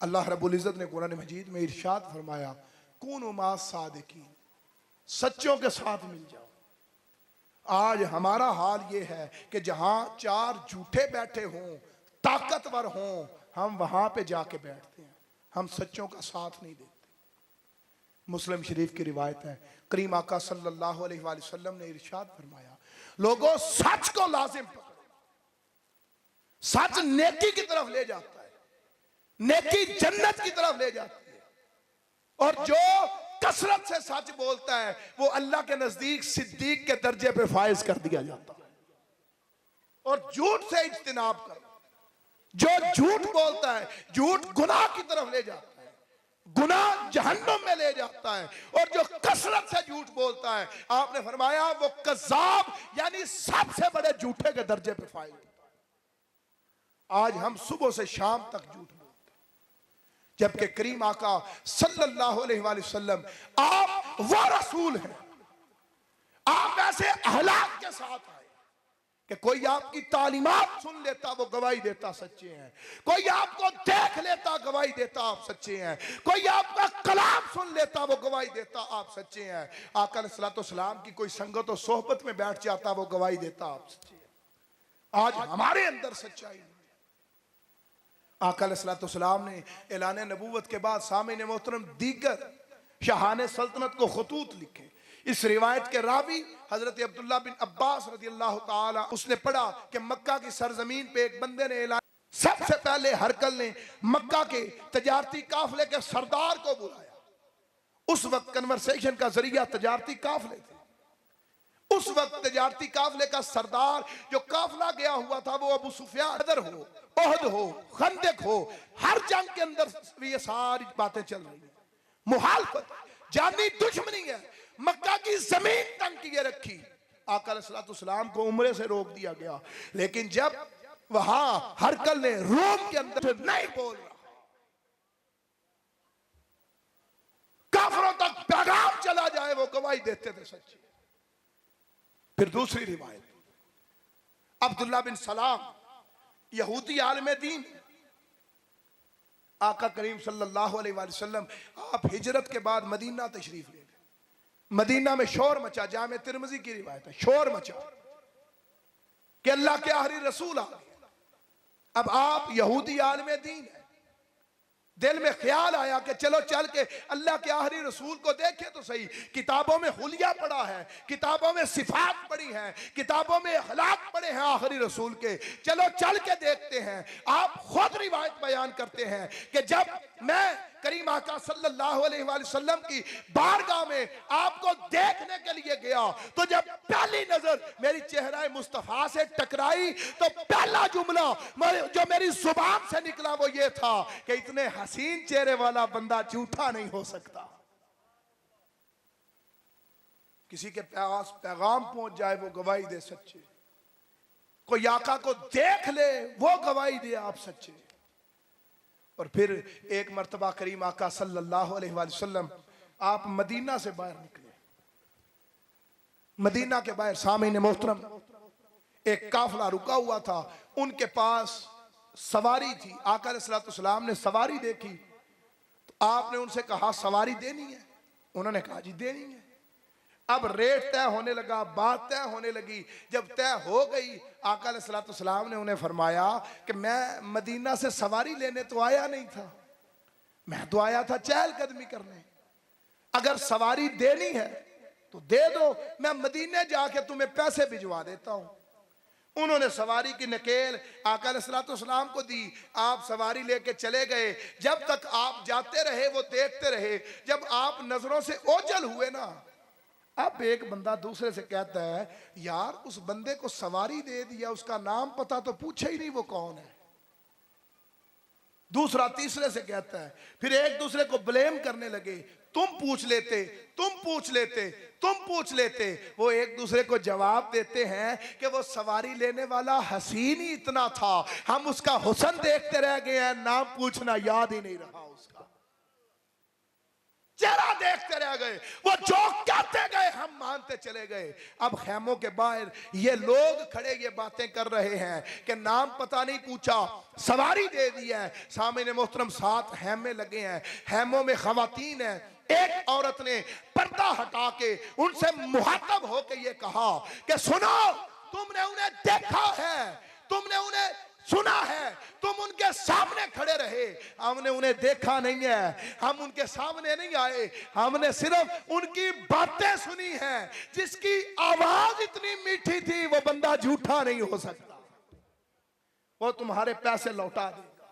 अल्लाह रब्बुल इज़्ज़त ने कुरान मजीद में इरशाद फरमाया, कूनु मा सादिकीन, सच्चों के साथ मिल जाओ। आज हमारा हाल ये है कि जहां चार झूठे बैठे हों, ताकतवर हों, हम वहां पे जाके बैठते हैं, हम सच्चों का साथ नहीं देते। मुस्लिम शरीफ की रिवायत है, करीम आका सल्लल्लाहु अलैहि वसल्लम ने इरशाद फरमाया, लोगों सच को लाजिम पकड़ो, सच नेकी की तरफ ले जाता है, नेकी जन्नत की तरफ ले जाती है। और जो कसरत से सच बोलता है वो अल्लाह के नजदीक सिद्दीक के दर्जे पे फायज कर दिया जाता है। और झूठ से इज्तिनाब करो, जो झूठ बोलता है झूठ गुनाह की तरफ ले जाता है, गुनाह जहन्नुम में ले जाता है। और जो कसरत से झूठ बोलता है, आपने फरमाया वो कज़्ज़ाब यानी सबसे बड़े झूठे के दर्जे पे फायज होता है। आज हम सुबह से शाम तक झूठ बोलते हैं, जबकि करीम आका सल्लल्लाहु अलैहि वसल्लम आप वो रसूल हैं, आप ऐसे अहलाक के साथ आए कि कोई आपकी तालीमात सुन लेता वो गवाही देता सच्चे हैं, कोई आपको देख लेता गवाही देता आप सच्चे हैं, कोई आपका कलाम सुन लेता वो गवाही देता आप सच्चे हैं। आका अलैहिस्सलातु वस्सलाम की कोई संगत और सोहबत में बैठ जाता वो गवाही देता आप सच्चे हैं। आज हमारे अंदर सच्चाई नहीं। आका अलैहिस्सलातु वस्सलाम ने ऐलान नबूवत के बाद सामईन मोहतरम दीगर शाहाने सल्तनत को खतूत लिखे। इस रिवायत के रावी हजरत अब्दुल्ला बिन अब्बास रज़ियल्लाहु ताला, उसने पढ़ा कि मक्का की सरजमीन पे एक बंदे ने ऐलान, सबसे पहले हरकल ने मक्का के तजारती काफले के सरदार को बुलाया। उस वक्त कन्वर्सेशन का जरिया तजारती काफले थे। उस वक्त तजारती काफले का सरदार जो काफला गया हुआ था वो अबू सुफियान, बदर हो, ओहद हो, खंदक हो, हर जंग के अंदर ये सारी बातें चल रही है। मुहालफत, जानी दुश्मनी है, मक्का की जमीन तंग किए रखी। आका अलैहिस्सलाम को उम्रे से रोक दिया गया, लेकिन जब वहां हरकल ने रोम के अंदर नहीं बोल रहा, काफरों तक पैगाम चला जाए वो गवाही देते थे सच्ची। फिर दूसरी रिवायत, अब्दुल्ला बिन सलाम यहूदी आलिम दीन, आका करीम सल्लल्लाहु अलैहि वसल्लम आप हिजरत के बाद मदीना तशरीफ ले गए। मदीना में शोर मचा, जामे तिरमिज़ी की रिवायत है, शोर मचा कि अल्लाह के आखिरी रसूल आ गए। अब आप यहूदी आलिम दीन है, दिल में ख्याल आया कि चलो चल के अल्लाह के आखिरी रसूल को देखें तो सही। किताबों में हुलिया पढ़ा है, किताबों में सिफात पढ़ी है, किताबों में अखलाक पढ़े हैं आखिरी रसूल के, चलो चल के देखते हैं। आप खुद रिवायत बयान करते हैं कि जब मैं करीम आका सल्लल्लाहु अलैहि वसल्लम की बारगाह में आपको देखने के लिए गया तो जब पहली नजर मेरी चेहरा मुस्तफा से टकराई तो पहला जुमला जो मेरी जुबान से निकला वो ये था कि इतने हसीन चेहरे वाला बंदा झूठा नहीं हो सकता। किसी के पास पैगाम पहुंच जाए वो गवाही दे सच्चे, कोई आका को देख ले वो गवाही दे आप सच्चे। और फिर एक मर्तबा करीम आका सल्लल्लाहु अलैहि वसल्लम आप मदीना से बाहर निकले। मदीना के बाहर सामईन मोहतरम एक काफला रुका हुआ था, उनके पास सवारी थी। आका अलैहिस्सलाम ने सवारी देखी तो आपने उनसे कहा सवारी देनी है? उन्होंने कहा जी देनी है। अब रेट तय होने लगा, बात तय होने लगी। जब तय हो गई आका अलैहिस्सलाम ने उन्हें फरमाया कि मैं मदीना से सवारी लेने तो आया नहीं था, मैं तो आया था चहलकदमी करने। अगर सवारी देनी है तो दे दो, मैं मदीने जाके तुम्हें पैसे भिजवा देता हूं। उन्होंने सवारी की नकेल आका अलैहिस्सलाम को दी, आप सवारी लेके चले गए। जब तक आप जाते रहे वो देखते रहे। जब आप नजरों से ओझल हुए ना, अब एक बंदा दूसरे से कहता है यार उस बंदे को सवारी दे दिया, उसका नाम पता तो पूछा ही नहीं वो कौन है। दूसरा तीसरे से कहता है, फिर एक दूसरे को ब्लेम करने लगे, तुम पूछ लेते, तुम पूछ लेते, तुम पूछ लेते। वो एक दूसरे को जवाब देते हैं कि वो सवारी लेने वाला हसीन ही इतना था, हम उसका हुस्न देखते रह गए हैं, नाम पूछना याद ही नहीं रहा उसका। चेहरा देखते रह गए, वो जो कहते गए हम मानते चले गए। अब खैमों के बाहर ये लोग खड़े ये बातें कर रहे हैं कि नाम पता नहीं पूछा, सवारी दे दी है। सामने मोहतरम 7 हैमे लगे हैं, हैमों में खवातीन है। एक औरत ने पर्दा हटा के उनसे मुहातब होके ये कहा कि सुनो, तुमने उन्हें देखा है, तुमने उन्हें सुना है, तुम उनके सामने खड़े रहे, हमने उन्हें देखा नहीं है, हम उनके सामने नहीं आए, हमने सिर्फ उनकी बातें सुनी हैं। जिसकी आवाज इतनी मीठी थी वो बंदा झूठा नहीं हो सकता, वो तुम्हारे पैसे लौटा देगा।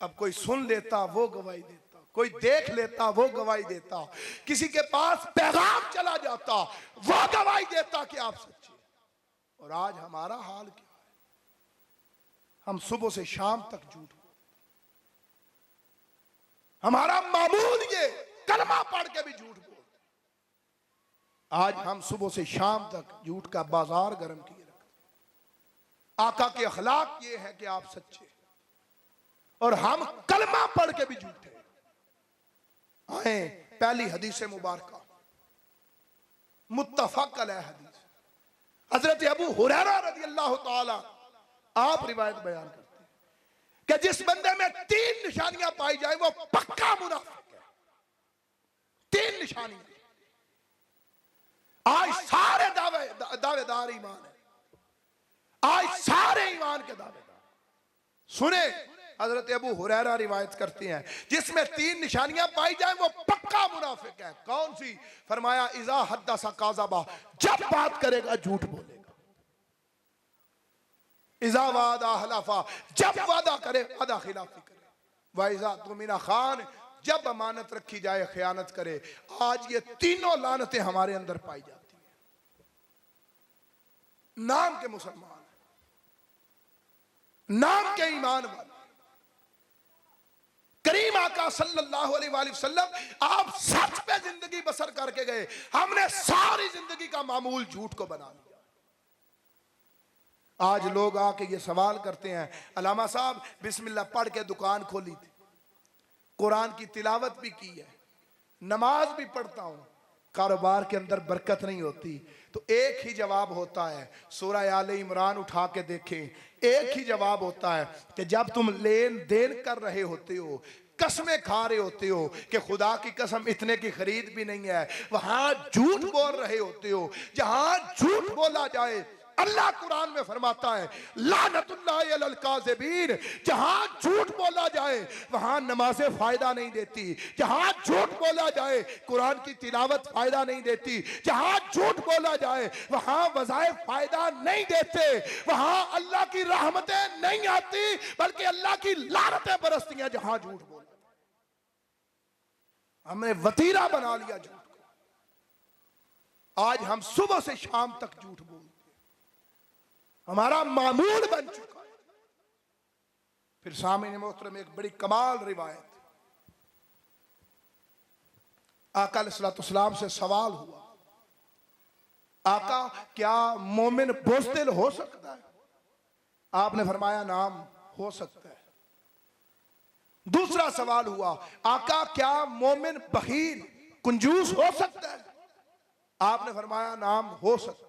अब कोई सुन लेता वो गवाही देता, कोई देख लेता वो गवाही देता, किसी के पास पैगाम चला जाता वो गवाही देता कि आप सच्चे। और आज हमारा हाल क्या, हम सुबह से शाम तक झूठ बोलते। हमारा मामूल ये कलमा पढ़ के भी झूठ बोलते। आज हम सुबह से शाम तक झूठ का बाजार गर्म किए रखते। आका के अखलाक ये है कि आप सच्चे, और हम कलमा पढ़ के भी झूठे। आए पहली हदीस मुबारका, मुत्तफक अलैह हदीस, हजरत अबू हुरैरा रज़ी अल्लाह ताला आप रिवायत बयान करते हैं कि जिस बंदे में 3 निशानियां पाई जाए वो पक्का मुनाफिक है। 3 निशानियां। आज सारे दावेदार ईमान है, आज सारे ईमान के दावेदार। सुने, हजरत अबू हुरैरा रिवायत करते हैं जिसमें 3 निशानियां पाई जाए वो पक्का मुनाफिक है। कौन सी? फरमाया इज़ा हद्दसा काज़बा, जब बात करेगा झूठ बोलेगा। इज़ा वादा हलफा, जब वादा करे वादा खिलाफी करे। वाइज़ा तुमिना खान, जब अमानत रखी जाए खयानत करे। आज ये तीनों लानतें हमारे अंदर पाई जाती हैं। नाम के मुसलमान, नाम के ईमान वाले, करीम आका सल्लल्लाहु अलैहि वसल्लम आप सच पे जिंदगी बसर करके गए, हमने सारी जिंदगी का मामूल झूठ को बना लिया। आज लोग आके ये सवाल करते हैं, अलामा साहब बिस्मिल्लाह पढ़ के दुकान खोली थी, कुरान की तिलावत भी की है, नमाज भी पढ़ता हूं, कारोबार के अंदर बरकत नहीं होती। तो एक ही जवाब होता है, सूरह आले इमरान उठा के देखें, एक ही जवाब होता है कि जब तुम लेन देन कर रहे होते हो, कसमें खा रहे होते हो कि खुदा की कसम इतने की खरीद भी नहीं है, वहां झूठ बोल रहे होते हो। जहां झूठ बोला जाए, अल्लाह कुरान में फरमाता है लानतुल्लाहि अलल काज़िबीन, जहां झूठ बोला जाए वहां नमाजें फायदा नहीं देती, जहां झूठ बोला जाए कुरान की तिलावत फायदा नहीं देती, जहां झूठ बोला जाए वहां वज़ाइफ फायदा नहीं देते, वहां अल्लाह की रहमतें नहीं आती बल्कि अल्लाह की लानतें बरसती हैं। जहां झूठ बोला, हमने वतीरा बना लिया झूठ को। आज हम सुबह से शाम तक झूठ बोलते, हमारा मामूल बन चुका है। फिर सामने मोहतरम एक बड़ी कमाल रिवायत, आका अलैहिस्सलाम से सवाल हुआ, आका क्या मोमिन बुज़दिल हो सकता है? आपने फरमाया नाम हो सकता है। दूसरा सवाल हुआ, आका क्या मोमिन बखील कंजूस हो सकता है? आपने फरमाया नाम हो सकता है।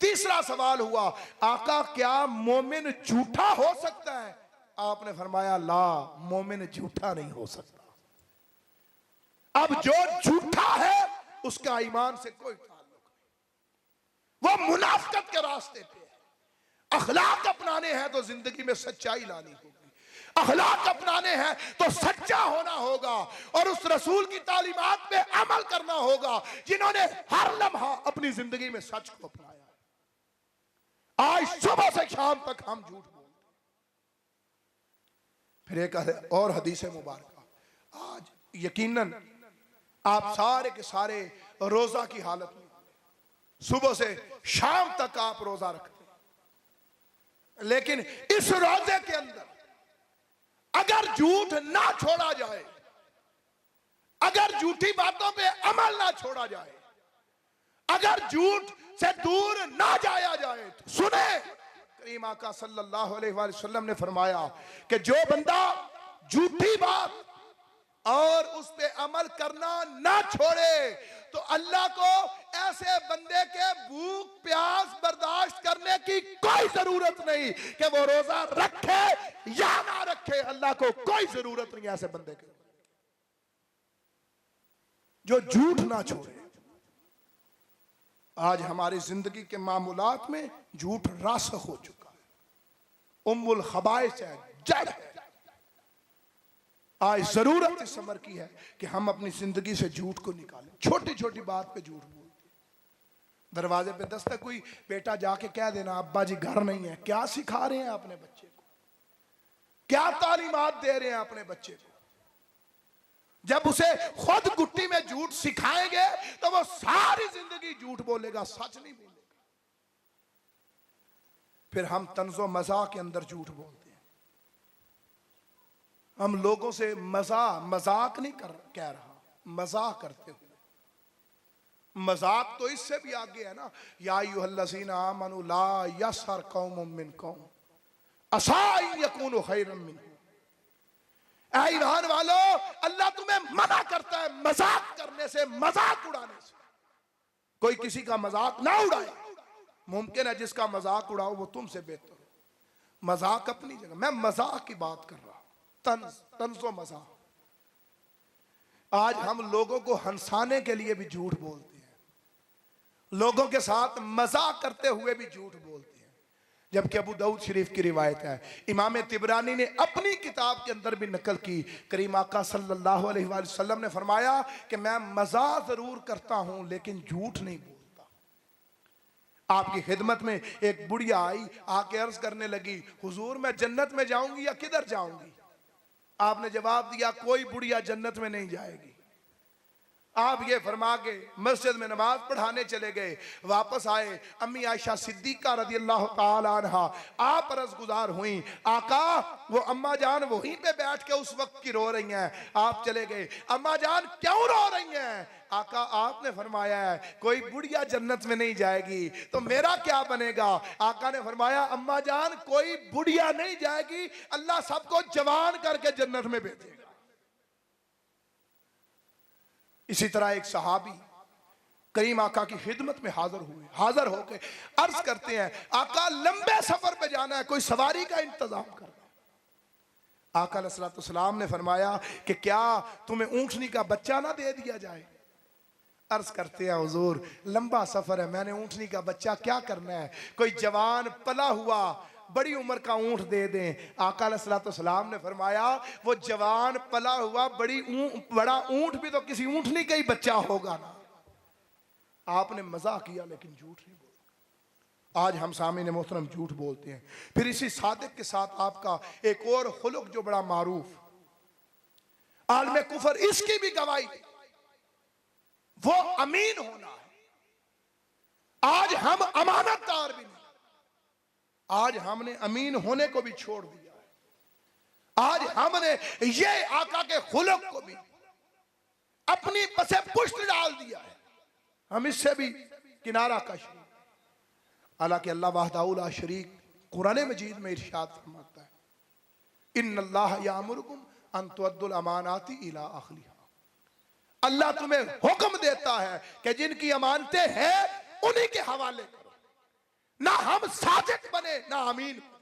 तीसरा सवाल हुआ, आका क्या मोमिन झूठा हो सकता है? आपने फरमाया ला, मोमिन झूठा नहीं हो सकता। अब जो झूठा है उसका ईमान से कोई ताल्लुक नहीं, वो मुनाफिकत के रास्ते पे है। अखलाक अपनाने हैं तो जिंदगी में सच्चाई लानी होगी, अखलाक अपनाने हैं तो सच्चा होना होगा, और उस रसूल की तालीमात पे अमल करना होगा जिन्होंने हर लम्हा अपनी जिंदगी में सच को अपनाया। आज सुबह से शाम तक हम झूठ बोलते। फिर एक और हदीस मुबारक, आज यकीनन आप सारे के सारे रोजा की हालत में, सुबह से शाम तक आप रोजा रखते हैं, लेकिन इस रोजे के अंदर अगर झूठ ना छोड़ा जाए, अगर झूठी बातों पे अमल ना छोड़ा जाए, अगर झूठ से दूर ना जाया जाए, तो सुने करीम आका सल्लल्लाहु अलैहि वसल्लम ने फरमाया कि जो बंदा झूठी बात और उस पे अमल करना ना छोड़े तो अल्लाह को ऐसे बंदे के भूख प्यास बर्दाश्त करने की कोई जरूरत नहीं कि वो रोजा रखे या ना रखे। अल्लाह को कोई जरूरत नहीं ऐसे बंदे की जो झूठ ना छोड़े। आज हमारी जिंदगी के मामूलात में झूठ रासख हो चुका है, उम्मुल खबाइस है, जड़ है। आज जरूरत इस अमर की है कि हम अपनी जिंदगी से झूठ को निकालें। छोटी छोटी बात पे झूठ बोलते, दरवाजे पे दस्तक हुई, बेटा जाके कह देना अब्बा जी घर नहीं है। क्या सिखा रहे हैं अपने बच्चे को, क्या तालीमात दे रहे हैं अपने बच्चे को? जब उसे खुद गुट्टी में झूठ सिखाएंगे तो वो सारी जिंदगी झूठ बोलेगा, सच नहीं बोलेगा। फिर हम तंजो मजाक के अंदर झूठ बोलते हैं। हम लोगों से मजाक नहीं कह रहा, मजाक करते हुए। मजाक तो इससे भी आगे है ना, या अय्युहल्लज़ीना आमनू ला यसखर कौमुम मिन कौम असा अन यकूनु खैरम मिनहुम। ऐ ईमान वालो, अल्लाह तुम्हें मना करता है मजाक करने से, मजाक उड़ाने से। कोई किसी का मजाक ना उड़ाए। मुमकिन है जिसका मजाक उड़ाओ वो तुमसे बेहतर हो। मजाक अपनी जगह, मैं मजाक की बात कर रहा हूं, तंजो मजाक। आज हम लोगों को हंसाने के लिए भी झूठ बोलते हैं, लोगों के साथ मजाक करते हुए भी झूठ बोलते हैं। जबकि अबू दाऊद शरीफ की रिवायत है, इमाम तिबरानी ने अपनी किताब के अंदर भी नकल की, करीम आका सल्लल्लाहु अलैहि वसल्लम ने फरमाया कि मैं मजाक जरूर करता हूं लेकिन झूठ नहीं बोलता। आपकी खिदमत में एक बुढ़िया आई, आके अर्ज करने लगी, हुजूर मैं जन्नत में जाऊंगी या किधर जाऊंगी? आपने जवाब दिया, कोई बुढ़िया जन्नत में नहीं जाएगी। आप ये फरमा के मस्जिद में नमाज पढ़ाने चले गए, वापस आए, अम्मी आयशा सिद्दीका रज़ी अल्लाह ताला अन्हा आप अर्ज़ गुजार हुई, आका वो अम्मा जान वहीं पे बैठ के उस वक्त की रो रही हैं। आप चले गए, अम्मा जान क्यों रो रही हैं? आका आपने फरमाया है कोई बुढ़िया जन्नत में नहीं जाएगी, तो मेरा क्या बनेगा? आका ने फरमाया अम्मा जान कोई बुढ़िया नहीं जाएगी, अल्लाह सबको जवान करके जन्नत में भेजेगा। इसी तरह एक सहाबी करीम आका की खिदमत में हाजिर हुए, हाजिर होकर अर्ज करते हैं, आका लंबे सफर पे जाना है, कोई सवारी का इंतजाम करना। आका अलैहिस्सलाम ने फरमाया कि क्या तुम्हें ऊंटनी का बच्चा ना दे दिया जाए? अर्ज करते हैं, हुजूर लंबा सफर है, मैंने ऊंटनी का बच्चा क्या करना है? कोई जवान पला हुआ बड़ी उम्र का ऊंट दे दें। आका अलैहिस्सलाम ने फरमाया वो जवान पला हुआ बड़ा ऊंट भी तो किसी ऊंटनी का ही बच्चा होगा ना। आपने मजाक किया लेकिन झूठ नहीं बोला। आज हम सामने मोहतरम झूठ बोलते हैं। फिर इसी सादिक के साथ आपका एक और खुलुक जो बड़ा मारूफ, आलम कुफर इसकी भी गवाही, वो अमीन होना है। आज हम अमानतदार भी नहीं, आज हमने अमीन होने को भी छोड़ दिया है। आज हमने ये आका के खुलक को भी अपनी पसे पुष्ट डाल दिया है, हम इससे भी किनारा कश। हालांकि अल्लाह वहदाहु ला शरीक कुरान मजीद में इरशाद फरमाता है, इन्नल्लाह यामुरुकुम अन तुअद्दुल अमानाति इला अहलिहा। अल्लाह तुम्हें हुक्म देता है कि जिनकी अमानतें हैं उन्हीं के हवाले करो। ना हम साजिद बने ना अमीन बने।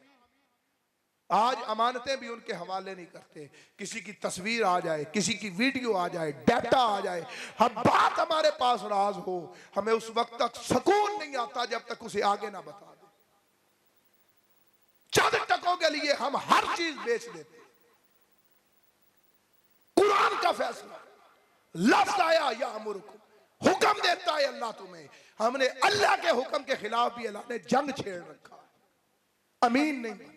आज अमानतें भी उनके हवाले नहीं करते। किसी की तस्वीर आ जाए, किसी की वीडियो आ जाए, डाटा आ जाए, हम बात हमारे पास राज हो, हमें उस वक्त तक सुकून नहीं आता जब तक उसे आगे ना बता दे। चंद टकों के लिए हम हर चीज बेच देते। कुरान का फैसला, लफ्ज आया या अमुरकुम, हुक्म देता है अल्लाह तुम्हें। हमने अल्लाह के हुक्म के खिलाफ भी अल्लाह ने जंग छेड़ रखा, अमीन नहीं बने।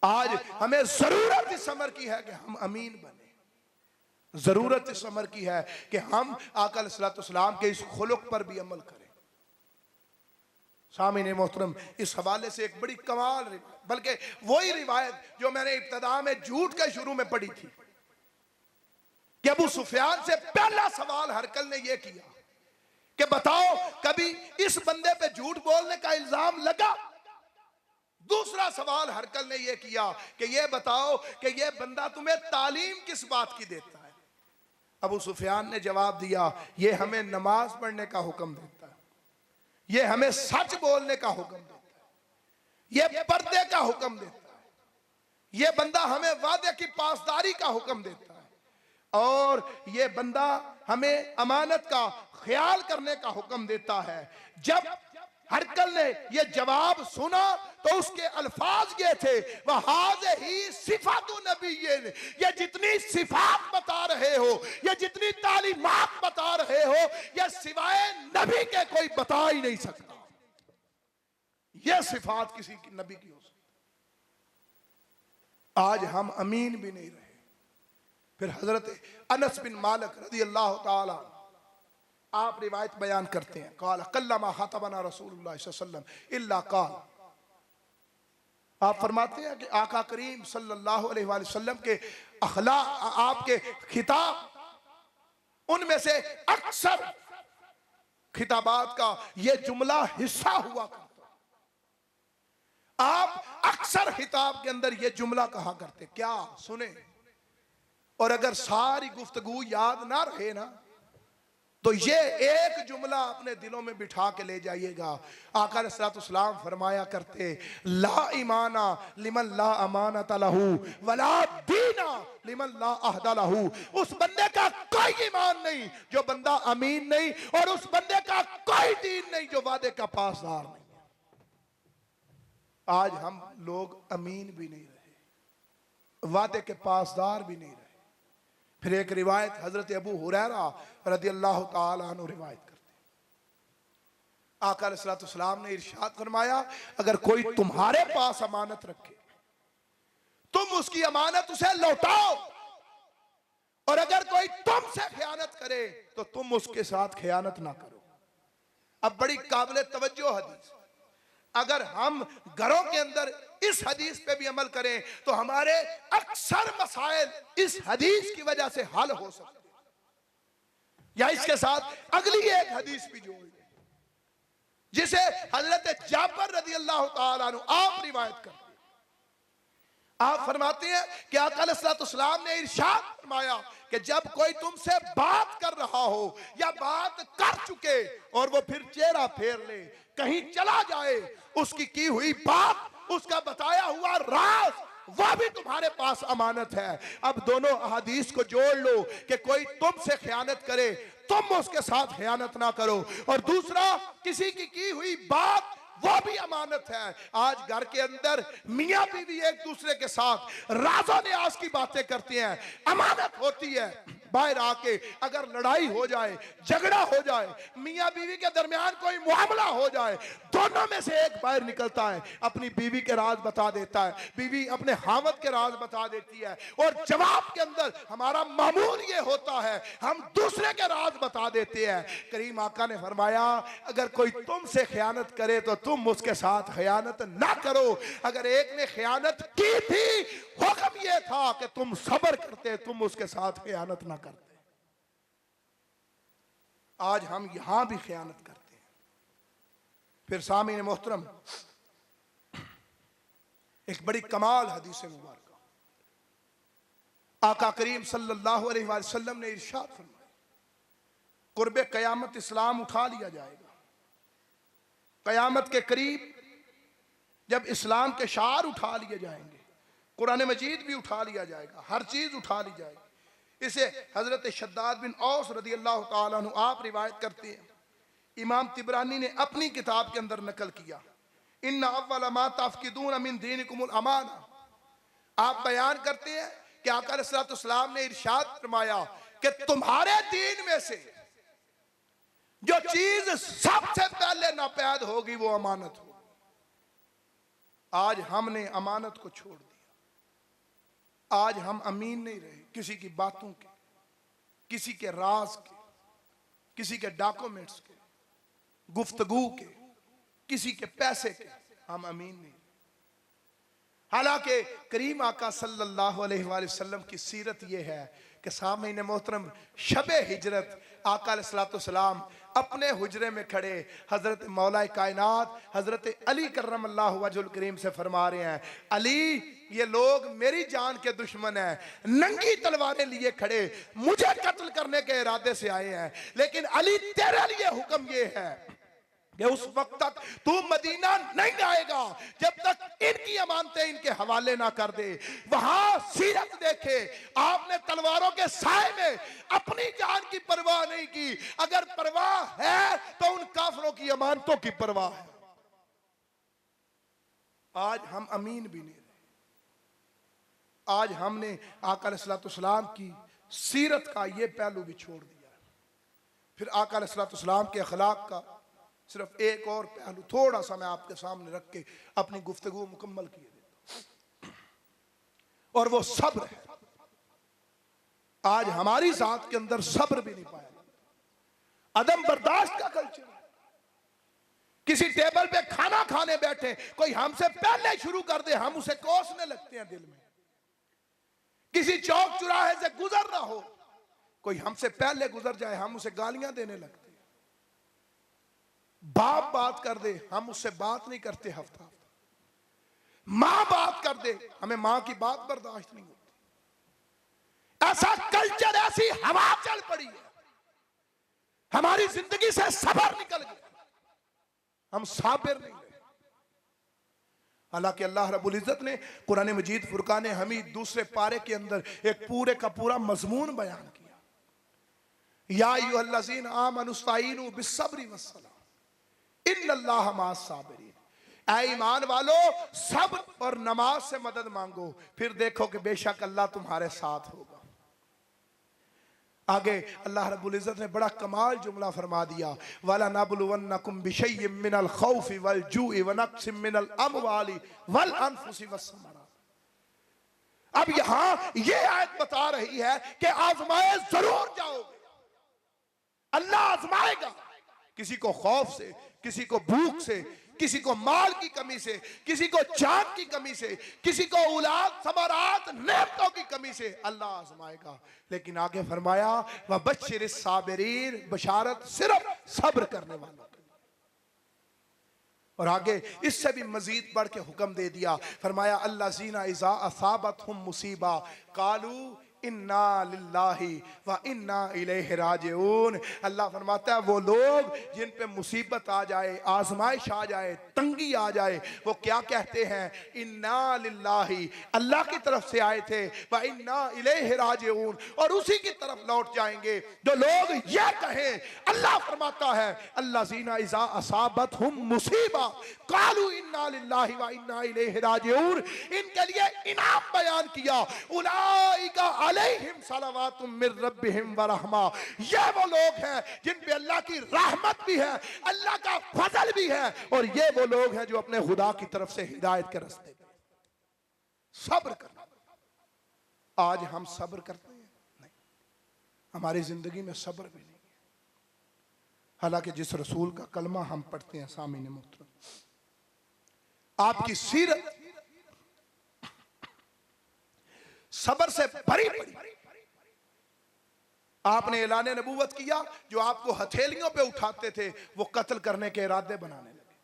आज हमें जरूरत इस अमर की है कि हम अमीन बने। जरूरत इस अमर की है कि हम आका अलैहिस्सलाम के इस खुलुक पर भी अमल करें। सामीन मोहतरम, इस हवाले से एक बड़ी कमाल रिवायत, बल्कि वही रिवायत जो मैंने इब्तिदा में झूठ के शुरू में पढ़ी थी कि अबू सुफियान से पहला सवाल हरकल ने यह किया कि बताओ कभी इस बंदे पे झूठ बोलने का इल्जाम लगा? दूसरा सवाल हरकल ने यह किया कि यह बताओ कि यह बंदा तुम्हें तालीम किस बात की देता है। अबू सुफियान ने जवाब दिया, यह हमें नमाज पढ़ने का हुक्म देता है, यह हमें सच बोलने का हुक्म देता है, यह पर्दे का हुक्म देता है, यह बंदा हमें वादे की पासदारी का हुक्म देता है, और यह बंदा हमें अमानत का ख्याल करने का हुक्म देता है। जब हरकल ने यह जवाब सुना तो उसके अल्फाज ये थे, वहाज़ ही सिफातु नबीय्यिन, ये जितनी सिफात बता रहे हो, ये जितनी तालीमात बता रहे हो, ये सिवाय नबी के कोई बता ही नहीं सकता। यह सिफात किसी की नबी की हो सकती। आज हम अमीन भी नहीं रहे। फिर हजरत अनस बिन मालिक रज़ी अल्लाह ताला आप रिवायत बयान करते हैं, काल कल्लमा खतबना रसूलुल्लाह सल्लल्लाहु अलैहि वसल्लम इल्ला काल, आप फरमाते हैं कि आका करीम सल्लल्लाहु अलैहि वसल्लम के अखला आपके खिताब, उनमें से अक्सर खिताबात का यह जुमला हिस्सा हुआ करता। आप अक्सर खिताब के अंदर यह जुमला कहा करते, क्या सुने, और अगर सारी गुफ्तगू याद ना रहे ना तो ये एक जुमला अपने दिलों में बिठा के ले जाइएगा। आका अलैहिस्सलाम फरमाया करते, ला ईमाना लिमन ला अमानत लहू वला दीना लिमन ला अहद लहू। उस बंदे का कोई ईमान नहीं जो बंदा अमीन नहीं, और उस बंदे का कोई दीन नहीं जो वादे का पासदार नहीं। आज हम लोग अमीन भी नहीं रहे, वादे के पासदार भी नहीं रहे। फिर एक रिवायत हजरत अबू हुरैरा रदियल्लाहु ताला अन्हु रिवायत करते हैं, आका अलैहिस्सलाम ने इरशाद फरमाया, अगर कोई तुम्हारे पास अमानत रखे तुम उसकी अमानत उसे लौटाओ, और अगर कोई तुमसे खयानत करे तो तुम उसके साथ खयानत ना करो। अब बड़ी काबिल तवज्जो हदीस, अगर हम घरों के अंदर इस हदीस पे भी अमल करें तो हमारे अक्सर मसाइल इस हदीस की वजह से हल हो सकते हैं। या इसके साथ अगली एक हदीस भी जोड़ लें जिसे हजरत जाफर रज़ी अल्लाह ताला अन्हु आप रिवायत करते हैं। आप फरमाते हैं कि आका अलैहिस्सलाम ने इरशाद फरमाया कि जब कोई तुमसे बात कर रहा हो या बात कर चुके और वो फिर चेहरा फेर ले, कहीं चला जाए, उसकी की हुई बात, उसका बताया हुआ राज, वह भी तुम्हारे पास अमानत है। अब दोनों अहादीस को जोड़ लो कि कोई तुमसे खयानत करे तुम उसके साथ खयानत ना करो, और दूसरा किसी की हुई बात वो भी अमानत है। आज घर के अंदर मियां बीवी एक दूसरे के साथ राज़ो न्याज़ की बातें करते हैं, अमानत होती है। बाहर आके अगर लड़ाई हो जाए, झगड़ा हो जाए, मियां बीवी के दरमियान कोई मामला हो जाए, दोनों में से एक बाहर निकलता है, अपनी बीवी के राज बता देता है, बीवी अपने हामद के राज बता देती है, और जवाब के अंदर हमारा मामूल ये होता है हम दूसरे के राज बता देते हैं। करीम आका ने फरमाया, अगर कोई तुमसे खयानत करे तो तुम उसके साथ खयानत ना करो। अगर एक ने खयानत की थी, हुक्म यह था कि तुम सब्र करते, तुम उसके साथ खयानत ना करते। आज हम यहां भी खयानत करते हैं। फिर सामीन मोहतरम, एक बड़ी कमाल हदीस मुबारक, आका करीम सल्लल्लाहु अलैहि वसल्लम ने इरशाद फरमाया, कुर्बे कयामत इस्लाम उठा लिया जाएगा। कयामत के करीब जब इस्लाम के शार उठा लिए जाएंगे, कुरान मजीद भी उठा लिया जाएगा, हर चीज उठा ली जाएगी। इसे हजरत शद्दाद बिन औस रदी अल्लाह ताला अन्हु आप रिवायत करते हैं, इमाम तिबरानी ने अपनी किताब के अंदर नकल किया, इन्ना अव्वल मा तफकिदून मिन दीनिकुमुल अमाना। आप बयान करते हैं कि आका अलैहिस्सलाम ने इरशाद फरमाया कि तुम्हारे दीन में से जो चीज सबसे पहले नापैद होगी वो अमानत होगी। आज हमने अमानत को छोड़ दिया। आज हम अमीन नहीं रहे, किसी की बातों के, किसी के राज के, किसी के डॉक्यूमेंट्स के, गुफ्तगू के, किसी के पैसे के, हम अमीन नहीं। हालांकि करीम आका सल्लल्लाहु अलैहि वसल्लम की सीरत यह है कि सामईन मोहतरम शबे हिजरत आका अलैहिस्सलाम अपने हुजरे में खड़े हजरत मौलाए कायनात हजरत अली कर्रमल्लाहु वजहुल करीम से फरमा रहे हैं, अली ये लोग मेरी जान के दुश्मन हैं, नंगी तलवारें लिए खड़े मुझे कत्ल करने के इरादे से आए हैं, लेकिन अली तेरे लिए हुक्म ये है कि उस वक्त तक तू मदीना नहीं आएगा जब तक इनकी अमानतें इनके हवाले ना कर दे। वहां सीरत देखे, आपने तलवारों के साए में अपनी जान की परवाह नहीं की। अगर परवाह है तो उन काफिरों की अमानतों की परवाह है। आज हम अमीन भी नहीं रहे। आज हमने आका अलैहिस्सलाम की सीरत का ये पहलू भी छोड़ दिया। फिर आका अलैहिस्सलाम के अखलाक का सिर्फ एक और पहलू थोड़ा सा मैं आपके सामने रख के अपनी गुफ्तगू मुकम्मल किए देता हूं, और वो सब्र है। आज हमारी जात के अंदर सब्र भी नहीं पाया, अदम बर्दाश्त का कल्चर है। किसी टेबल पे खाना खाने बैठे, कोई हमसे पहले शुरू कर दे, हम उसे कोसने लगते हैं दिल में। किसी चौक चौराहे से गुजर रहा हो, कोई हमसे पहले गुजर जाए, हम उसे गालियां देने लगते हैं। बाप बात कर दे, हम उससे बात नहीं करते हफ्ता हफ्ता। मां बात कर दे, हमें मां की बात बर्दाश्त नहीं होती। ऐसा कल्चर, ऐसी हवा चल पड़ी है, हमारी जिंदगी से सब्र निकल गया, हम साबिर नहीं रहे। हालांकि अल्लाह रब्बुल इज्जत ने कुरान मजीद फुरकान हमीद दूसरे पारे के अंदर एक पूरे का पूरा मजमून बयान किया, या अय्युहल्लज़ीना आमनुस्ताईनु बिस्सब्रि वस्सलाह इन्नल्लाह मअस साबिरीन। ऐ ईमान वालो, सब्र और नमाज से मदद मांगो, फिर देखो कि बेशक अल्लाह तुम्हारे साथ होगा। आगे अल्लाह रब्बुल इज्जत ने बड़ा कमाल जुमला फरमा दिया, वला नबलुवन्नकुम बिशैय्यिम मिनल खौफि वल जूइ व नक्सिम मिनल अमवालि वल अनफुसि वस्समरात। अब यहां यह आयत बता रही है कि आजमाए जरूर जाओगे, अल्लाह आजमाएगा। किसी को खौफ से, किसी को भूख से, किसी को माल की कमी से, किसी को जान की कमी से, किसी को औलाद समारात नेमतों की कमी से अल्लाह आजमाएगा। लेकिन आगे फरमाया व बश्शिरिस साबिरीन, बशारत सिर्फ सब्र करने वालों के लिए। और आगे इससे भी मजीद बढ़ के हुक्म दे दिया, फरमाया अल्लाज़ीना इज़ा असाबतहुम मुसीबा कालू इन्ना लिल्लाहि व इन्ना इलैहि राजिऊन। अल्लाह फरमाता है वो लोग जिन पे मुसीबत आ जाए, आजमाइश आ जाए, तंगी आ जाए, वो क्या कहते हैं, इन्ना लिल्लाहि, अल्लाह की तरफ से आए थे, व इन्ना इलैहि राजिऊन, और उसी की तरफ लौट जाएंगे। जो लोग ये कहें, अल्लाह फरमाता है अल्लाज़ीना इज़ा असाबतहुम मुसीबा कालू इन्ना लिल्लाहि व इन्ना इलैहि राजिऊन, इनके लिए इनाम बयान किया, उलाइका अलैहिम सलावातुम मिर रब्बिहिम व रहमा। ये वो लोग हैं जिन पे अल्लाह की रहमत भी है, अल्लाह का फजल भी है, और ये वो लोग हैं जो अपने खुदा की तरफ से हिदायत के रास्ते पे सब्र करना। आज हम सब्र करते हैं? नहीं, हमारी जिंदगी में सब्र भी नहीं है। हालांकि जिस रसूल का कलमा हम पढ़ते हैं सामीन मोहतरम, आपकी सीरत सब्र से भरी पड़ी। आपने ऐलान नबूवत किया, जो आपको हथेलियों पे उठाते थे वो कत्ल करने के इरादे बनाने लगे,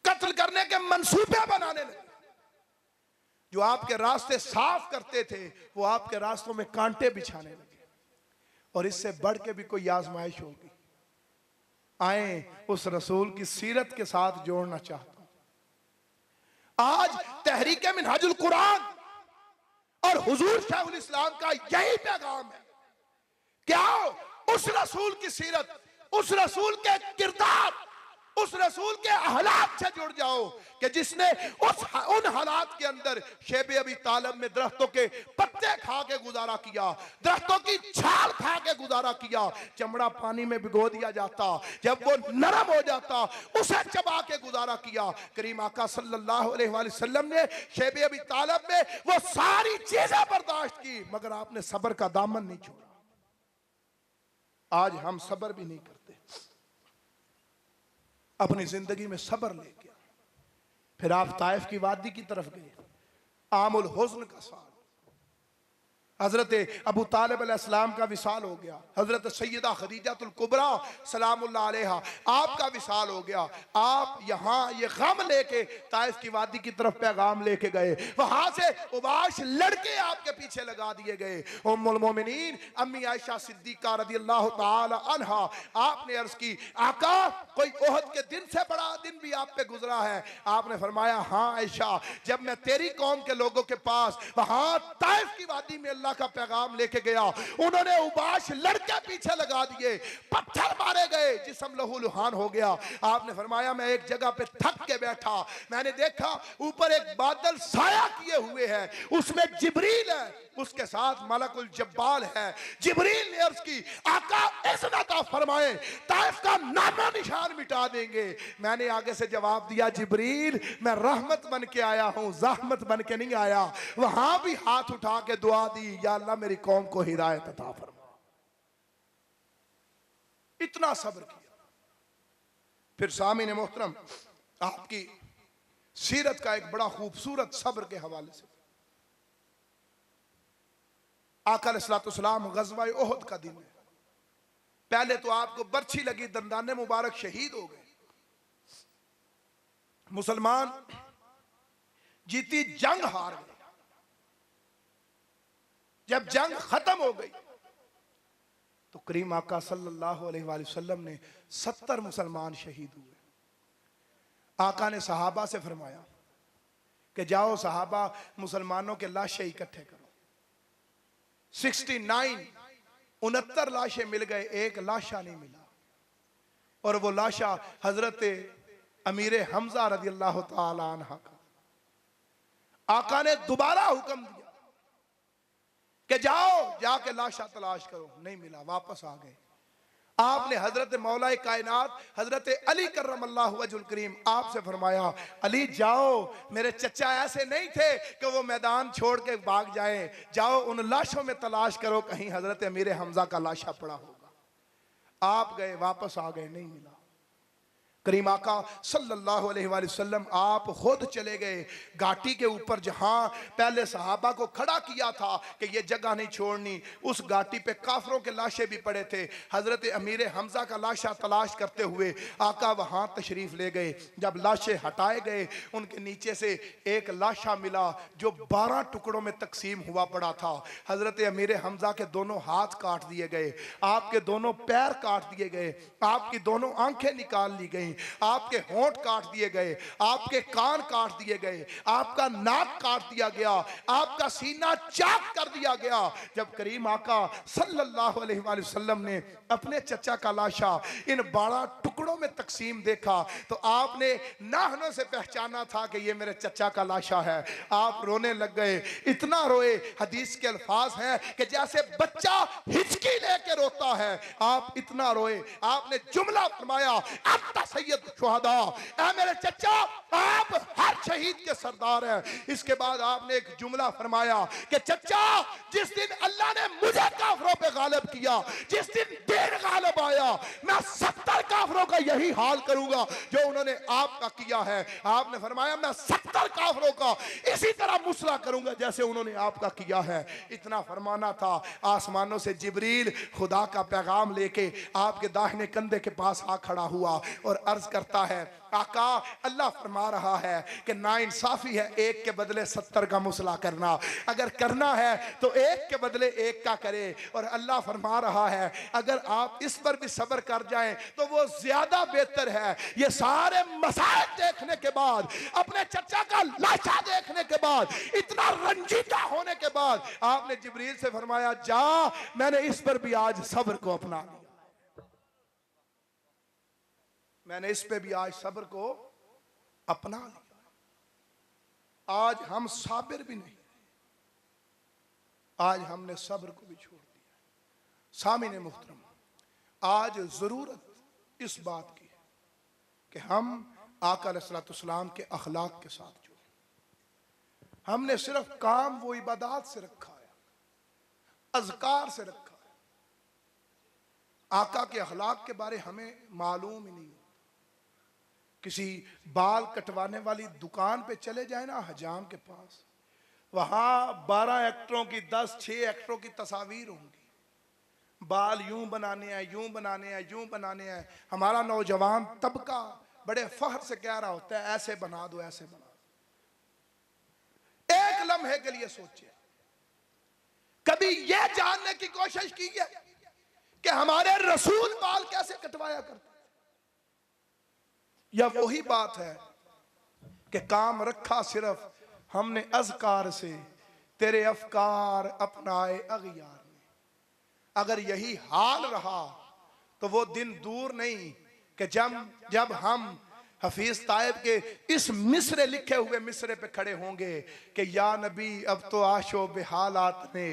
कत्ल करने के मंसूबे बनाने लगे। जो आपके रास्ते साफ करते थे वो आपके रास्तों में कांटे बिछाने लगे। और इससे बढ़ के भी कोई आजमाइश होगी, आए उस रसूल की सीरत के साथ जोड़ना चाहता हूं। आज तहरीक मिनहाजुल कुरान और हुजूर शाहुल इस्लाम का यही पैगाम है, क्या उस रसूल की सीरत, उस रसूल के किरदार, उस रसूल के हालात से जुड़ जाओ कि जिसने उन हालात के अंदर शेबे अबी तालिब में दरख्तों के पत्ते खा के गुजारा किया, दरख्तों की छाल खा के गुजारा किया। चमड़ा पानी में भिगो दिया जाता, जब वो नरम हो जाता उसे चबा के गुजारा किया। करीम आका सल्लल्लाहु अलैहि वसल्लम ने शेबे अबी तालिब में वो सारी चीजें बर्दाश्त की, मगर आपने सब्र का दामन नहीं छोड़ा। आज हम सब्र भी नहीं करते, अपनी जिंदगी में सब्र लेके। फिर आप ताइफ की वादी की तरफ गए, आमुल हुज़्न का साल, हजरत अबू तालिब अलैहिस्सलाम का विसाल हो गया, हजरत सैयदा खदीजतुल कुबरा सलामुल्लाह अलैहा आपका विसाल हो गया। आप यहाँ ये गम लेके ताइफ की वादी की तरफ पैगाम लेके गए, वहां से उबाश लड़के आपके पीछे लगा दिए गए। उम्मुल मोमिनीन अम्मी आयशा सिद्दीका रदियल्लाहु ताला अन्हा आपने अर्ज की, आका कोई ओहद के दिन से बड़ा दिन भी आप पे गुजरा है? आपने फरमाया, हाँ आयशा, जब मैं तेरी कौम के लोगों के पास वहां ताइफ की वादी में अल्लाह का पैगाम लेके गया, उन्होंने उबाश लड़के पीछे लगा दिए, पत्थर मारे गए, जिस्म लहूलुहान हो गया। आपने फरमाया मैं एक जगह पे थक के बैठा, मैंने देखा ऊपर एक बादल साया किए हुए है, उसमें जिब्रील है, उसके साथ मलकुल जब्बाल है। जिब्रील ने अर्ज की, आका इज़्न अता फरमाए, ताइफ का नामो निशान मिटा देंगे। मैंने आगे से जवाब दिया, जिब्रील मैं रहमत बन के आया हूं, जहमत बन के नहीं आया। वहां भी हाथ उठा के दुआ दी, या अल्लाह मेरी कौम को हिदायत अता फरमा। इतना सब्र किया। फिर सामीन मोहतरम, आपकी सीरत का एक बड़ा खूबसूरत सब्र के हवाले से, आका अलैहिस्सलाम गज़वा ओहद का दिन है। पहले तो आपको बर्छी लगी, दंदाने मुबारक शहीद हो गए, मुसलमान जीती जंग हार गए। जब जंग खत्म हो गई तो करीम आका सल्लल्लाहु अलैहि वसल्लम ने 70 मुसलमान शहीद हुए। आका ने सहाबा से फरमाया कि जाओ सहाबा मुसलमानों के लाशें इकट्ठे करो। 69 लाशें मिल गए, एक लाशा नहीं मिला, और वो लाशा हजरत अमीर हमजा रदियल्लाहु ताला अन्हा का। आका ने दोबारा हुक्म दिया कि जाओ जाके लाशा तलाश करो, नहीं मिला, वापस आ गए। आपने हजरत मौलाए कायनात हजरत अली करमल्लाहु वजहुल करीम आपसे फरमाया, अली जाओ, मेरे चचा ऐसे नहीं थे कि वो मैदान छोड़ के भाग जाएं, जाओ उन लाशों में तलाश करो, कहीं हजरत अमीर हमजा का लाशा पड़ा होगा। आप गए, वापस आ गए, नहीं मिला। करीम आका सल्लल्लाहु अलैहि वसल्लम आप खुद चले गए घाटी के ऊपर, जहां पहले सहाबा को खड़ा किया था कि ये जगह नहीं छोड़नी, उस घाटी पे काफरों के लाशें भी पड़े थे। हजरत अमीर हमजा का लाशा तलाश करते हुए आका वहां तशरीफ ले गए। जब लाशें हटाए गए, उनके नीचे से एक लाशा मिला जो 12 टुकड़ों में तकसीम हुआ पड़ा था। हजरत अमीर हमजा के दोनों हाथ काट दिए गए, आपके दोनों पैर काट दिए गए, आपकी दोनों आंखें निकाल ली गई, आपके होंठ काट दिए गए, आपके कान काट दिए गए, आपका नाक काट दिया गया, आपका सीना चाक कर दिया गया। जब करीम आका सल्लल्लाहु अलैहि वसल्लम ने अपने चचा का लाशा इन 12 टुकड़ों में तकसीम देखा तो आपने नाहनों से पहचाना था कि ये मेरे चचा का लाशा है। आप रोने लग गए, इतना रोए, हदीस के अल्फाज हैं कि जैसे बच्चा हिचकी लेके रोता है, आप इतना रोए। आपने जुमला फरमाया, अब सैयद शुहदा, ऐ मेरे चचा आप हर शहीद के सरदार हैं। इसके बाद आपने एक जुमला फरमाया कि चचा जिस दिन अल्लाह ने मुझे काफरों पे गालिब किया, जिस दिन दिन गालिब आया, मैं 70 काफरों का यही हाल करूंगा जो उन्होंने आपका किया है। आपने फरमाया मैं 70 काफरों का इसी तरह मुसला करूंगा जैसे उन्होंने आपका किया है। इतना फरमाना था। आसमानों से जिब्रील खुदा का पैगाम लेके आपके दाहिने कंधे के पास आ खड़ा हुआ और अर्ज करता है, आका अल्लाह फरमा रहा है कि नाइंसाफी है एक के बदले 70 का मुसला करना, अगर करना है तो एक के बदले एक का करे। और अल्लाह फरमा रहा है अगर आप इस पर भी सब्र कर जाएं तो वो ज्यादा बेहतर है। ये सारे मसाइल देखने के बाद, अपने चचा का लाशा देखने के बाद, इतना रंजीदा होने के बाद आपने जिब्रील से फरमाया, जा मैंने इस पर भी आज सब्र को अपना लिया, मैंने इस पे भी आज सब्र को अपना लिया। आज हम साबिर भी नहीं, आज हमने सब्र को भी छोड़ दिया। सामीने मुहतरम, आज जरूरत इस बात की है कि हम आका अलैहिस्सलाम के अखलाक के साथ जुड़े। हमने सिर्फ काम वो इबादत से रखा है, अज़कार से रखा है, आका के अखलाक के बारे हमें मालूम ही नहीं। किसी बाल कटवाने वाली दुकान पे चले जाए ना, हजाम के पास, वहां 12 एक्टरों की 6 एक्टरों की तस्वीर होंगी। बाल यूं बनाने हैं, यूं बनाने हैं, यूं बनाने हैं। हमारा नौजवान तबका बड़े फख्र से कह रहा होता है ऐसे बना दो, ऐसे बना दो। एक लम्हे के लिए सोचिए, कभी यह जानने की कोशिश की है कि हमारे रसूल बाल कैसे कटवाया करते? या वही बात है कि काम रखा सिर्फ हमने अज़कार से, तेरे अफकार अपनाए अगियार ने। अगर यही हाल रहा तो वो दिन दूर नहीं कि जब हम हफीज ताइब के इस मिसरे लिखे हुए मिसरे पे खड़े होंगे कि या नबी अब तो आशो बेहालात ने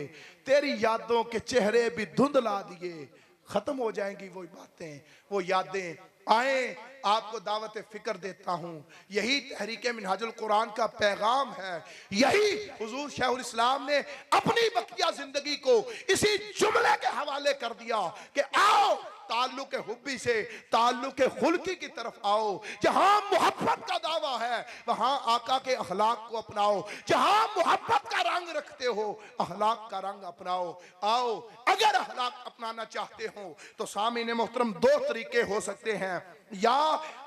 तेरी यादों के चेहरे भी धुंधला दिए। खत्म हो जाएंगी वो बातें, वो यादें। आए आपको दावत फिक्र देता हूं, यही तहरीक मिनहाजुल कुरान का पैगाम है। यही हुजूर शेखुल इस्लाम ने अपनी बकिया जिंदगी को इसी जुमले के हवाले कर दिया कि आओ ताल्लुक हुब्बी से ताल्लुक खुल्की की तरफ आओ। जहां मोहब्बत का दावा है वहां आका के अखलाक को अपनाओ। जहां मोहब्बत का रंग रखते हो अखलाक का रंग अपनाओ। आओ, अगर अखलाक अपनाना चाहते हो तो सामीने मोहतरम 2 तरीके हो सकते हैं। या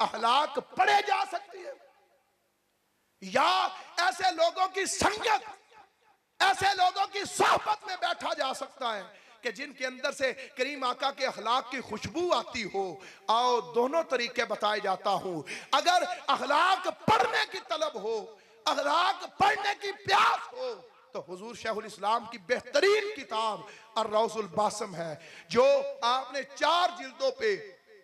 अखलाक पढ़े जा सकती है, या ऐसे लोगों की संगत, ऐसे लोगों की सोहबत में बैठा जा सकता है कि जिनके अंदर से करीम आका के अखलाक की खुशबू आती हो। आओ दोनों तरीके बताए जाता हूं। अगर अखलाक पढ़ने की तलब हो, अखलाक पढ़ने की प्यास हो, तो हुजूर शेखुल इस्लाम की बेहतरीन किताब अर्रौजुल बासम है, जो आपने 4 जिल्दों पे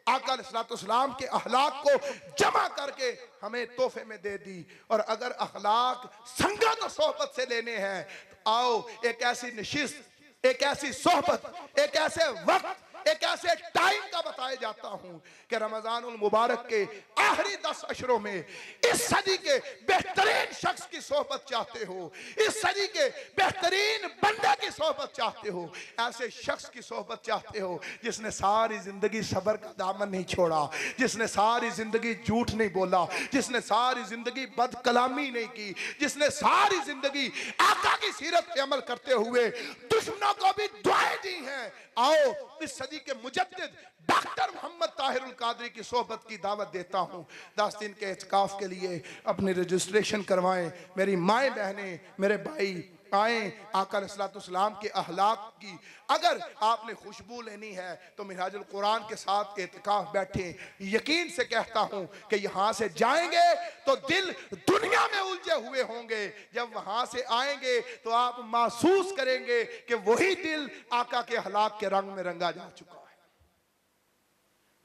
आका अलैहिस्सलाम के अखलाक को जमा करके हमें तोहफे में दे दी। और अगर अखलाक संगत और सोहबत से लेने हैं तो आओ एक ऐसी नशिस्त, एक ऐसी सोहबत, एक ऐसे वक्त, एक ऐसे टाइम का बताया जाता हूं कि रमजानुल मुबारक के आखिरी 10 अशरों में इस सदी के बेहतरीन शख्स की सोहबत चाहते हो, इस सदी के बेहतरीन बंदे की सोहबत चाहते हो, ऐसे शख्स की सोहबत चाहते हो जिसने सारी जिंदगी सब्र का दामन नहीं छोड़ा, जिसने सारी जिंदगी झूठ नहीं बोला, जिसने सारी जिंदगी बदकलामी नहीं की, जिसने सारी जिंदगी आका की सीरत पे अमल करते हुए दुश्मनों को भी दुआएं दी हैं। आओ इस सदी के मुजद्दिद डॉक्टर मोहम्मद ताहिरुल कादरी की सोहबत की दावत देता हूं। 10 दिन के इत्काफ के लिए अपनी रजिस्ट्रेशन करवाएं। मेरी माएँ बहनें, मेरे भाई आए आका अलैहिस्सलाम के अहलाक की अगर आपने खुशबू लेनी है तो मिनहाजुल कुरान के साथ इत्काफ बैठे। यकीन से कहता हूं कि यहां से जाएंगे तो दिल दुनिया में उलझे हुए होंगे, जब वहां से आएंगे तो आप महसूस करेंगे कि वही दिल आका के अहलाक के रंग में रंगा जा चुका है।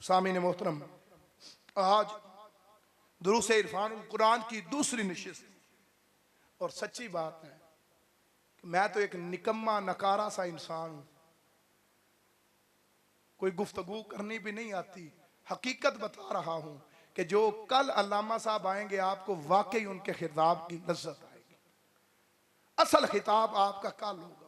सामीन मोहतरम, आज दुरूस इरफानुल कुरान की दूसरी नशिस्त, और सच्ची बात है मैं तो एक निकम्मा नकारा सा इंसान हूं, कोई गुफ्तगू करनी भी नहीं आती। हकीकत बता रहा हूं कि जो कल अल्लामा साहब आएंगे आपको वाकई उनके खिताब की लज्जत आएगी। असल खिताब आपका कल होगा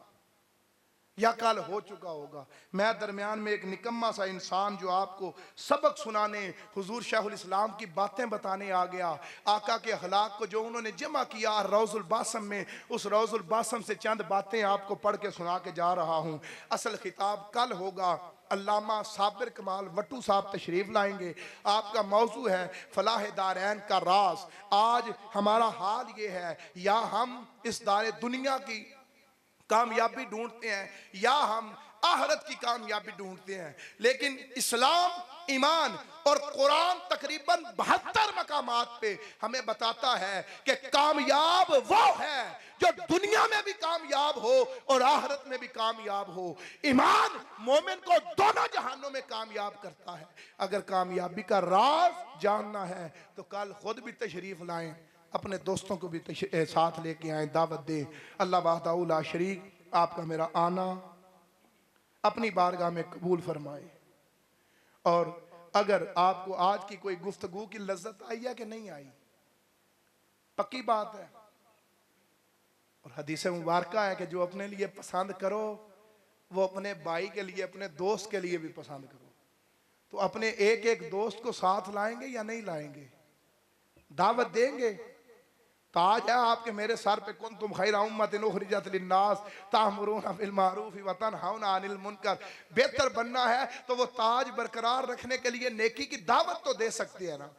या कल हो चुका होगा। मैं दरमियान में एक निकम्मा सा इंसान जो आपको सबक सुनाने, हुजूर शेखुल इस्लाम की बातें बताने आ गया। आका के अखलाक को जो उन्होंने जमा किया रौजुल बासम में, उस रौजुल बासम से चंद बातें आपको पढ़ के सुना के जा रहा हूँ। असल खिताब कल होगा। अल्लामा साबिर कमाल वट्टू साहब तशरीफ लाएंगे। आपका मौजू है फलाह दारैन का राज। आज हमारा हाल ये है, या हम इस दारे दुनिया की कामयाबी ढूंढते हैं या हम आखिरत की कामयाबी ढूंढते हैं। लेकिन इस्लाम, ईमान और कुरान तकरीबन 72 मकामात पे हमें बताता है कि कामयाब वो है जो दुनिया में भी कामयाब हो और आखिरत में भी कामयाब हो। ईमान मोमिन को दोनों जहानों में कामयाब करता है। अगर कामयाबी का राज जानना है तो कल खुद भी तशरीफ लाएं, अपने दोस्तों को भी साथ लेके आए, दावत दें। अल्लाह वहदहू ला शरीक आपका मेरा आना अपनी बारगाह में कबूल फरमाए। और अगर आपको आज की कोई गुफ्तगू की लज्जत आई है कि नहीं आई, पक्की बात है। और हदीस मुबारक है कि जो अपने लिए पसंद करो वो अपने भाई के लिए, अपने दोस्त के लिए भी पसंद करो। तो अपने एक एक दोस्त को साथ लाएंगे या नहीं लाएंगे? दावत देंगे ताज है आपके मेरे सर पे, कुन तुम खैरा उम्मतिन उखरिजत लिन्नास तामुरूना बिल मारूफ व तनहौना अनिल मुनकर। बेहतर बनना है तो वो ताज बरकरार रखने के लिए नेकी की दावत तो दे सकते हैं ना।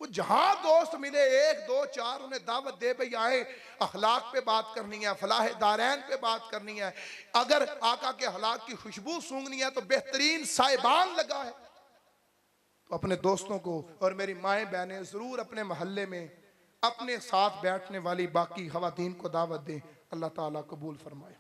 वो जहां दोस्त मिले, एक दो चार, उन्हें दावत दे भाई आए, अखलाक पे बात करनी है, फलाह दारैन पे बात करनी है, अगर आका के हलाक की खुशबू सूंघनी है तो बेहतरीन साहिबान लगा है, तो अपने दोस्तों को और मेरी माएँ बहनें ज़रूर अपने महल्ले में अपने साथ बैठने वाली बाकी खवातीन को दावत दें। अल्लाह ताला कबूल फरमाए।